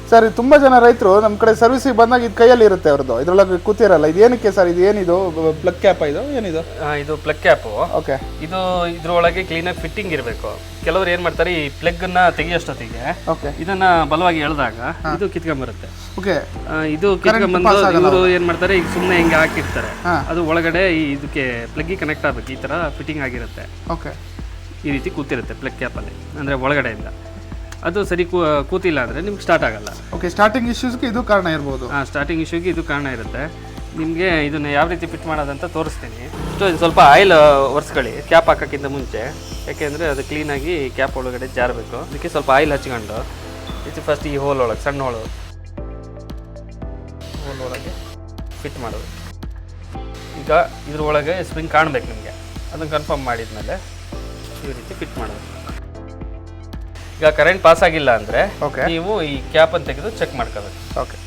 Sir ತುಂಬಾ ಜನ ರೈತರು ನಮ್ಮ ಕಡೆ ಸರ್ವಿಸಿಗೆ ಬಂದಾಗ ಇದು ಕೈಯಲ್ಲಿ ಇರುತ್ತೆ ಅವ್ರದ್ದು, ಇದ್ರೊಳಗೆ ಕೂತಿರಲ್ಲ. ಇದು ಏನಕ್ಕೆ ಸರ್? ಇದು ಏನಿದು ಪ್ಲಗ್ ಕ್ಯಾಪ್? ಏನಿದು? ಇದು ಪ್ಲಗ್ ಕ್ಯಾಪು. ಓಕೆ. ಇದು ಇದ್ರೊಳಗೆ ಕ್ಲೀನಾಗಿ ಫಿಟ್ಟಿಂಗ್ ಇರಬೇಕು. ಕೆಲವರು ಏನ್ ಮಾಡ್ತಾರೆ, ಈ ಪ್ಲಗ್ ಅನ್ನ ತೆಗಿಯೋಷ್ಟೊತ್ತಿಗೆ ಇದನ್ನ ಬಲವಾಗಿ ಎಳೆದಾಗ ಇದು ಕಿತ್ಕೊಂಡ್ಬರುತ್ತೆ. ಓಕೆ. ಇದು ಕಿತ್ಕೊಂಡ್ಬಂದು ಇವರು ಏನ್ ಮಾಡ್ತಾರೆ, ಈಗ ಸುಮ್ಮನೆ ಹಿಂಗೆ ಹಾಕಿರ್ತಾರೆ. ಅದು ಒಳಗಡೆ ಇದಕ್ಕೆ ಪ್ಲಗ್ಗಿ ಕನೆಕ್ಟ್ ಆಗ್ಬೇಕು. ಈ ತರ ಫಿಟ್ಟಿಂಗ್ ಆಗಿರುತ್ತೆ. ಓಕೆ. ಈ ರೀತಿ ಕೂತಿರುತ್ತೆ ಪ್ಲಗ್ ಕ್ಯಾಪಲ್ಲಿ, ಅಂದರೆ ಒಳಗಡೆಯಿಂದ. ಅದು ಸರಿ ಕೂತಿಲ್ಲ ಅಂದರೆ ನಿಮ್ಗೆ ಸ್ಟಾರ್ಟ್ ಆಗಲ್ಲ. ಓಕೆ. ಸ್ಟಾರ್ಟಿಂಗ್ ಇಶ್ಯೂಸ್ಗೆ ಇದು ಕಾರಣ ಇರ್ಬೋದು. ಸ್ಟಾರ್ಟಿಂಗ್ ಇಶ್ಯೂಗೆ ಇದು ಕಾರಣ ಇರುತ್ತೆ. ನಿಮಗೆ ಇದನ್ನು ಯಾವ ರೀತಿ ಫಿಟ್ ಮಾಡೋದಂತ ತೋರಿಸ್ತೀನಿ. ಸ್ವಲ್ಪ ಆಯಿಲ್ ಒರೆಸ್ಕೊಳ್ಳಿ ಕ್ಯಾಪ್ ಹಾಕೋಕ್ಕಿಂತ ಮುಂಚೆ, ಯಾಕೆಂದರೆ ಅದು ಕ್ಲೀನಾಗಿ ಕ್ಯಾಪ್ ಒಳಗಡೆ ಜಾರಬೇಕು. ಅದಕ್ಕೆ ಸ್ವಲ್ಪ ಆಯಿಲ್ ಹಚ್ಕೊಂಡು ಇದು ಫಸ್ಟ್ ಈ ಹೋಲ್ ಒಳಗೆ, ಸಣ್ಣ ಹೋಲ್ ಒಳಗೆ ಫಿಟ್ ಮಾಡೋದು. ಈಗ ಇದ್ರೊಳಗೆ ಸ್ಪ್ರಿಂಗ್ ಕಾಣಬೇಕು ನಿಮಗೆ. ಅದನ್ನು ಕನ್ಫರ್ಮ್ ಮಾಡಿದ್ಮೇಲೆ ಈ ರೀತಿ ಫಿಟ್ ಮಾಡೋದು. ಈಗ ಕರೆಂಟ್ ಪಾಸ್ ಆಗಿಲ್ಲ ಅಂದರೆ ನೀವು ಈ ಕ್ಯಾಪನ್ನು ತೆಗೆದು ಚೆಕ್ ಮಾಡ್ಕೋಬೇಕು. ಓಕೆ.